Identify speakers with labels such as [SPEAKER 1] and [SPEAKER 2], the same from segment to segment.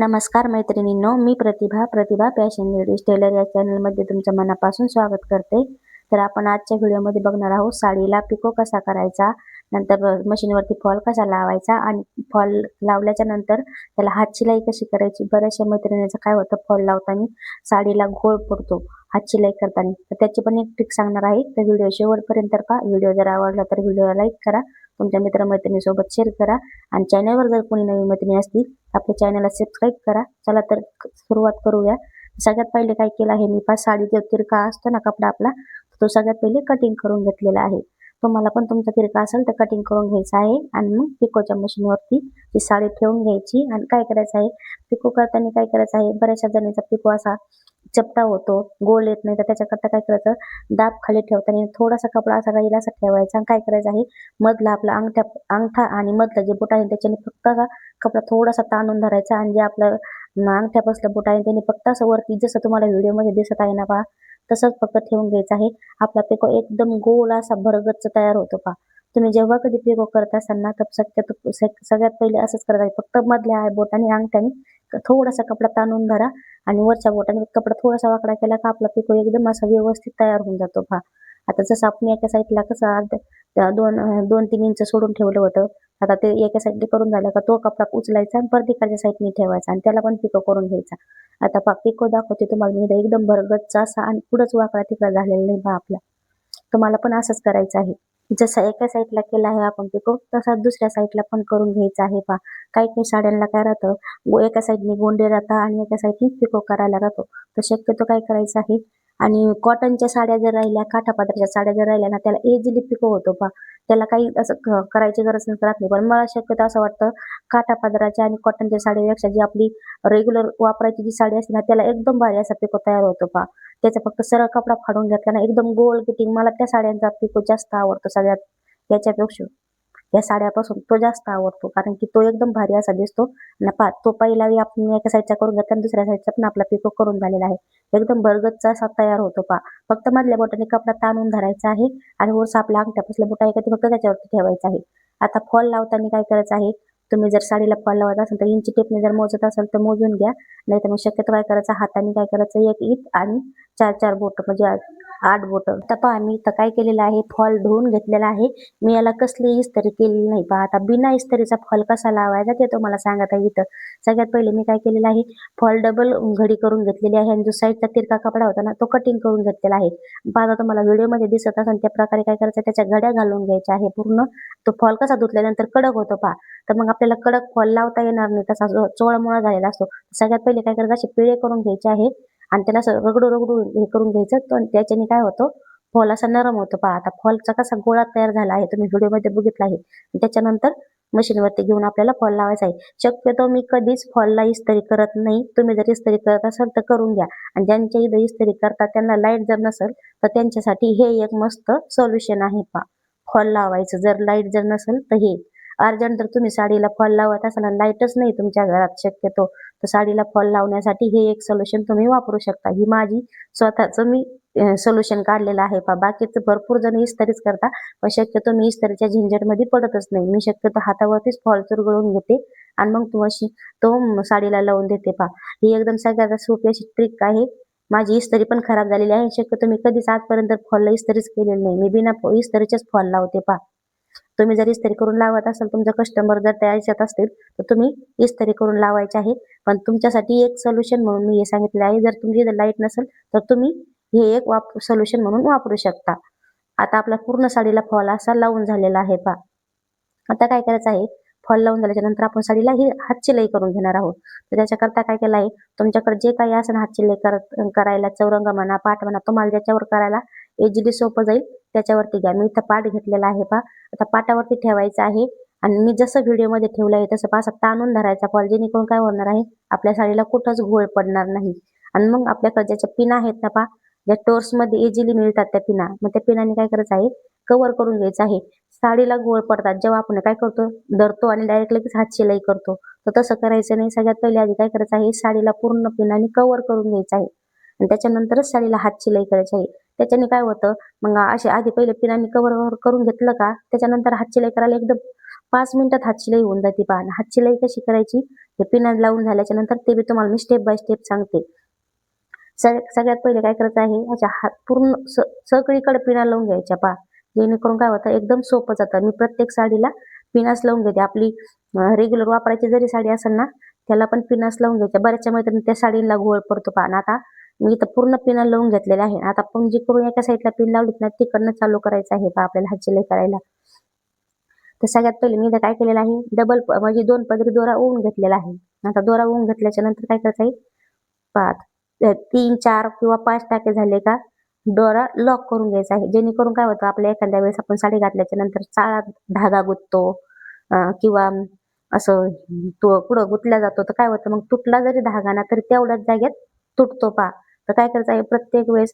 [SPEAKER 1] नमस्कार मैत्रिणींनो, मी प्रतिभा fashion ladies tailor या चॅनलमध्ये तुमचं मनापासून स्वागत करते. तर आपण आजच्या व्हिडिओमध्ये बघणार आहोत साडीला पिको कसा करायचा, नंतर मशीनवरती फॉल कसा लावायचा आणि फॉल लावल्याच्या नंतर त्याला हात शिलाई कशी करायची. बऱ्याचशा मैत्रिणींचं काय होतं, फॉल लावताना साडीला घोळ पडतो हात शिलाई करताना, तर त्याची पण एक ट्रिक सांगणार आहे. तर व्हिडिओ शेवटपर्यंत का. व्हिडिओ जर आवडला तर व्हिडिओला लाईक करा, तुमच्या मित्रमैत्रिणीसोबत शेअर करा आणि चॅनलवर जर कोणी नवीन मैत्रिणी असतील आपल्या चॅनलला सबस्क्राईब करा. चला तर सुरुवात करूया. सगळ्यात पहिले काय केलं आहे, मी साडी जो तिरका असतो ना कपडा आपला, तो सगळ्यात पहिले कटिंग करून घेतलेला आहे. तुम्हाला पण तुमचा तिरका असेल तर कटिंग करून घ्यायचा आहे आणि मग पिकोच्या मशीनवरती ती साडी ठेवून घ्यायची. आणि काय करायचं आहे, पिको करताना काय करायचं आहे, बऱ्याचशा जणांचा पिको असा चपटा होतो, गोल येत नाही, तर त्याच्याकरता काय करायचं, दाब खाली ठेवताना थोडासा कपडा असा राहील असा ठेवायचा. आणि काय करायचं आहे, मधला आपला अंगठा आणि मधला जे बोट आहे त्याच्याने फक्त असा कपडा थोडासा ताणून धरायचा आणि जे आपलं अंगठ्यापासलं बोट आहे त्याने फक्त असं वरती, जसं तुम्हाला व्हिडिओमध्ये दिसत आहे ना पहा, तसंच फक्त ठेवून घ्यायचं आहे. आपला पिको एकदम गोल असा भरगच्च तयार होतो पहा. तुम्ही जेव्हा कधी पिको करत असाल ना, तर सगळ्यात पहिले असंच करायचं, फक्त मधल्या बोटाने अंगठ्याने थोडासा कपडा ताणून धरा आणि वरच्या बोटाने कपडा थोडासा वाकडा केला का आपला पिको एकदम असा व्यवस्थित तयार होऊन जातो पहा. आता जसं आपण एका साईडला कसं दोन तीन इंच सोडून ठेवलं होतं, आता ते एका साईडने करून झालं का तो कपडा उचलायचा आणि परत इकडच्या साईडने ठेवायचा आणि त्याला पण पिको करून घ्यायचा. आता पिको दाखवते तुम्हाला मी, एकदम भरगच्च असा आणि पुढंच वाकडा तिकडा झालेला नाही बा आपला. तुम्हाला पण असंच करायचं आहे. जसं एका साईडला केला आहे आपण पिको, तसा दुसऱ्या साईडला पण करून घ्यायचा आहे पहा. काही काही साड्यांना काय राहतं, एका साईडने गोंडे राहतात आणि एका साईडने पिको करायला राहतो. तर शक्यतो काय करायचं आहे, आणि कॉटनच्या साड्या जर राहिल्या, काठापदराच्या साड्या जर राहिल्या ना, त्याला इझिली पिको होतो पहा. त्याला काही असं करायची गरज राहत नाही. पण मला शक्यतो असं वाटतं, काठापदराच्या आणि कॉटनच्या साडीपेक्षा जी आपली रेग्युलर वापरायची जी साडी असते ना, त्याला एकदम भारी असा पिको तयार होतो पहा. त्याचा फक्त सरळ कपडा फाडून घेतला ना, एकदम गोल फिटिंग, मला त्या साड्यांचा पिको जास्त आवडतो सगळ्यात. याच्यापेक्षा या साड्यापासून तो जास्त आवडतो, कारण की तो एकदम भारी असा दिसतो ना पहा. तो पहिला आपण एका साईडचा करून घेतला आणि दुसऱ्या साईडचा पण आपला पिको करून झालेला आहे. एकदम भरगच्च असा तयार होतो पहा. फक्त मधल्या बोटाने कपडा ताणून धरायचा आहे आणि वरचा आपला अंगठ्यापासला बोट आहे का ते फक्त त्याच्यावरती ठेवायचं आहे. आता फॉल लावताना काय करायचं आहे, तुम्ही जर साडीला फॉल लावत असाल तर इंची टेपने जर मोजत असाल तर मोजून घ्या, नाही तर मग शक्यतो काय करायचं, हाताने काय करायचं, एक इंच आणि 4 बोट म्हणजे 8 बोट. तर पहा मी तर काय केलेलं आहे, फॉल धुवून घेतलेला आहे. मी याला कसली इस्त्री केलेली नाही पहा. आता बिना इस्त्रीचा फॉल कसा लावायचा ते तुम्हाला सांगत आहे इथं. सगळ्यात पहिले मी काय केलेलं आहे, फॉल डबल घडी करून घेतलेली आहे आणि जो साईडचा तिरका कपडा होता ना, तो कटिंग करून घेतलेला आहे. पहा तुम्हाला व्हिडिओमध्ये दिसत असेल त्या प्रकारे काय करायचं, त्याच्या घड्या घालून घ्यायच्या आहे पूर्ण. तो फॉल कसा धुतल्यानंतर कडक होतो पहा, तर मग आपल्याला कडक फॉल लावता येणार नाही, तसा चोळमुळा झालेला असतो. सगळ्यात पहिले काय करायचं, असे पिळे करून घ्यायचे आहे आणि त्याला असं रगडू हे करून घ्यायचं. तर त्याच्याने काय होतं, फॉल असा नरम होतो पहा. आता फॉलचा कसा गोळा तयार झाला आहे तुम्ही व्हिडिओमध्ये बघितला आहे. त्याच्यानंतर मशीनवरती घेऊन आपल्याला फॉल लावायचा आहे. शक्यतो मी कधीच फॉलला इस्त्री करत नाही. तुम्ही जर इस्त्री करत असाल तर करून घ्या. आणि ज्यांच्या इथं इस्त्री करतात त्यांना लाईट जर नसेल तर त्यांच्यासाठी हे एक मस्त सोल्युशन आहे पहा, फॉल लावायचं. जर लाईट जर नसेल तर हे अर्जंट जर तुम्ही साडीला फॉल लावत असाल आणि लाईटच नाही तुमच्या घरात शक्यतो, तर साडीला फॉल लावण्यासाठी हे एक सोल्युशन तुम्ही वापरू शकता. ही माझी स्वतःच मी सोल्युशन काढलेलं आहे पहा. बाकीचं भरपूर जण इस्त्रीच करता, पण शक्यतो मी इस्त्रीच्या झंझटमध्ये पडतच नाही. मी शक्यतो हातावरतीच फॉल चुरगळून घेते आणि मग तो साडीला लावून देते पहा. ही एकदम सगळ्यात सोपी अशी ट्रिक आहे. माझी इस्त्री पण खराब झालेली आहे. शक्यतो मी कधीच आजपर्यंत फॉलला इस्त्रीच केलेली नाही. मी बिना इस्त्रीचेच फॉल लावते पहा. तुम्ही जर इस्त्री करून लावत असाल, तुमचे कस्टमर जर त्या याच्यात असतील तर तुम्ही इस्त्री करून लावायचे आहे. पण तुमच्यासाठी एक सोल्युशन म्हणून मी हे सांगितलं आहे, जर तुमची जर लाईट नसेल तर तुम्ही हे एक सोल्युशन म्हणून वापरू शकता. आता आपला पूर्ण साडीला फॉल असा लावून झालेला आहे पहा. आता काय करायचं आहे, फॉल लावून झाल्याच्या नंतर आपण साडीला ही हात शिलाई करून घेणार आहोत. तर त्याच्याकरता काय केलं आहे, तुमच्याकडे जे काही असेल हात शिलाई करायला, चौरंग म्हणा, पाठ म्हणा, तुम्हाला ज्याच्यावर करायला इझिली सोपं जाईल त्याच्यावरती घ्या. मी इथं पाठ घेतलेला आहे पहा. आता पाटावरती ठेवायचं आहे आणि मी जसं व्हिडिओमध्ये ठेवलं आहे तसं असं ताणून धरायचा फॉल, जेणेकरून काय होणार आहे, आपल्या साडीला कुठंच घोळ पडणार नाही. आणि मग आपल्याकडे ज्याच्या पिना आहेत ना पहा, ज्या टोर्समध्ये इझिली मिळतात त्या पिना, मग त्या पिनाने काय करायचं आहे, कव्हर करून घ्यायचं आहे. साडीला घोळ पडतात जेव्हा आपण काय करतो, धरतो आणि डायरेक्ट लगेच हात शिलाई करतो, तर तसं करायचं नाही. सगळ्यात पहिले आधी काय करायचं आहे, साडीला पूर्ण पिनाने कव्हर करून घ्यायचं आहे आणि त्याच्यानंतरच साडीला हात शिलाई करायची आहे. त्याच्याने काय होतं, मग असे आधी पहिले पिनाने कव्हर करून घेतलं का त्याच्यानंतर हात शिलाई करायला एकदम 5 मिनिटात हात शिलाई होऊन जाते पहा. हात शिलाई कशी करायची हे पिना लावून झाल्याच्या नंतर ते बी तुम्हाला मी स्टेप बाय स्टेप सांगते. सगळ्यात पहिले काय करायचं आहे, अशा हात पूर्ण सगळीकडे पिना लावून घ्यायच्या पहा. जेणेकरून काय होतं एकदम सोपं जातं. मी प्रत्येक साडीला पिनास लावून घेते. आपली रेग्युलर वापरायची जरी साडी असेल ना त्याला पण पिनास लावून घ्यायच्या. बऱ्याचशा मैत्रिणी त्या साडीला घोळ पडतो पहा. आता मी इथं पूर्ण पिना लावून घेतलेल्या आहे. आता आपण जी करून एका साईडला पिन लावलीत ना तिकडनं चालू करायचं आहे पहा आपल्याला हात शिलाई करायला. तर सगळ्यात पहिले मी इथं काय केलेलं आहे, डबल म्हणजे 2 पदरी दोरा ओवून घेतलेला आहे. आता दोरा ओवून घेतल्याच्या नंतर काय करायचं आहे पहा, 3, 4 किंवा 5 टाके झाले का दोरा लॉक करून घ्यायचा आहे. जेणेकरून काय होतं आपल्या एखाद्या वेळेस आपण साडी घातल्याच्या नंतर चाळा धागा गुंततो किंवा असं तो पुढं गुंतला जातो. तर काय होतं मग तुटला जरी धागा ना तरी तेवढ्याच जागेत तुटतो पहा. तर काय करायचं आहे प्रत्येक वेळेस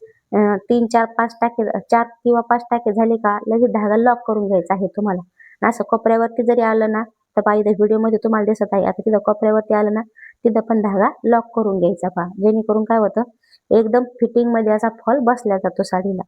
[SPEAKER 1] 3, 4, 5 टाके 4 किंवा 5 टाके झाले का लगेच धागा लॉक करून घ्यायचा आहे तुम्हाला. असं कोपऱ्यावरती जरी आलं ना तर पहा इथे व्हिडिओमध्ये तुम्हाला दिसत आहे. आता तिथं कोपऱ्यावरती आलं ना तिथं पण धागा लॉक करून घ्यायचा पहा. जेणेकरून काय होतं एकदम फिटिंग मध्ये असा फॉल बसला जातो साडीला.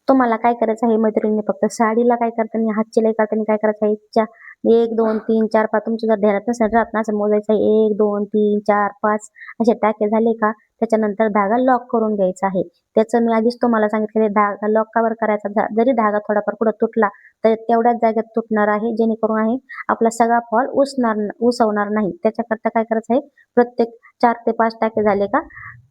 [SPEAKER 1] तुम्हाला काय करायचं आहे मैत्रिणी, फक्त साडीला काय करताना हात शिलाई करताना काय करायचं आहे 1, 2, 3, 4, 5 तुमच्या जर ध्यानात नसेल राहत ना असं मोजायचं आहे 1, 2, 3, 4, 5 असे टाके झाले का त्याच्यानंतर धागा लॉक करून घ्यायचा आहे. त्याचं मी आधीच तुम्हाला सांगितलेलं धागा लॉक कवर करायचा. जरी धागा थोडाफार पुढे तुटला तर तेवढ्याच जागेत तुटणार आहे. जेणेकरून आहे आपला सगळा फॉल उसवणार नाही. त्याच्याकरता काय करायचं आहे प्रत्येक 4 ते 5 टाके झाले का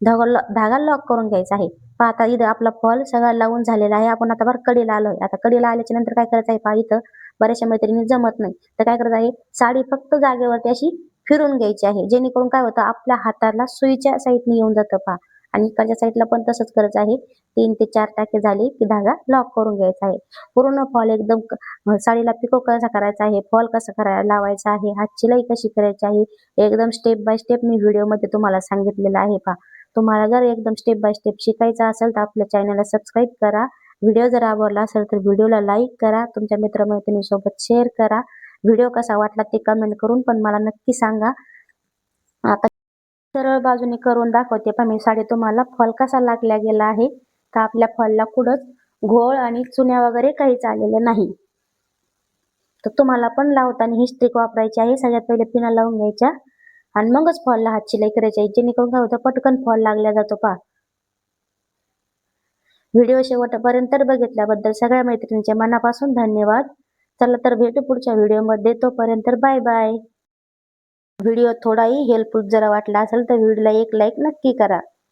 [SPEAKER 1] धागा लॉक करून घ्यायचा आहे. पहा आता इथं आपला फॉल सगळा लावून झालेला आहे. आपण आता बरं कडेला आलोय. आता कडेला आल्याच्या नंतर काय करायचं आहे पहा इथं बऱ्याचशा मैत्रिणी जमत नाही तर काय करायचं आहे साडी फक्त जागेवरती अशी फिरून घ्यायची आहे. जेणेकरून काय होतं आपल्या हाताला सुईच्या साईडने येऊन जातं पहा. आणि इकडच्या साईडला पण तसंच करायचं आहे. 3 ते 4 टाके झाले की धागा लॉक करून घ्यायचा आहे. पूर्ण फॉल एकदम साडीला पिको कसा करायचा आहे, फॉल कसा करायला लावायचा आहे, हात शिलाई कशी करायची आहे, एकदम स्टेप बाय स्टेप मी व्हिडिओमध्ये तुम्हाला सांगितलेलं आहे पहा. तुम्हाला जर एकदम स्टेप बाय स्टेप शिकायचं असेल तर आपल्या चॅनलला सबस्क्राईब करा. व्हिडिओ जर आवडला असेल तर व्हिडिओला लाईक करा. तुमच्या मित्रमैत्रिणीसोबत शेअर करा. व्हिडिओ कसा वाटला ते कमेंट करून पण मला नक्की सांगा. आता सरळ बाजूने करून दाखवते पहा मी साडी तुम्हाला फॉल कसा लागला गेला आहे. तर आपल्या फॉलला कुठंच घोळ आणि चुन्या वगैरे काहीच आलेलं नाही. तर तुम्हाला पण लावताना ही स्टिक वापरायची आहे. सगळ्यात पहिले पिना लावून घ्यायच्या आणि मगच फॉलला हात शिलाई करायची आहे. जेणेकरून काय होतं पटकन फॉल लागला जातो पहा. व्हिडिओ शेवटपर्यंत बघितल्याबद्दल सगळ्या मैत्रिणींचे मनापासून धन्यवाद. चला तर भेटू पुढच्या व्हिडिओमध्ये. तोपर्यंत बाय बाय. व्हिडिओ थोडाही हेल्पफुल जर वाटला असेल तर व्हिडिओला एक लाईक नक्की करा.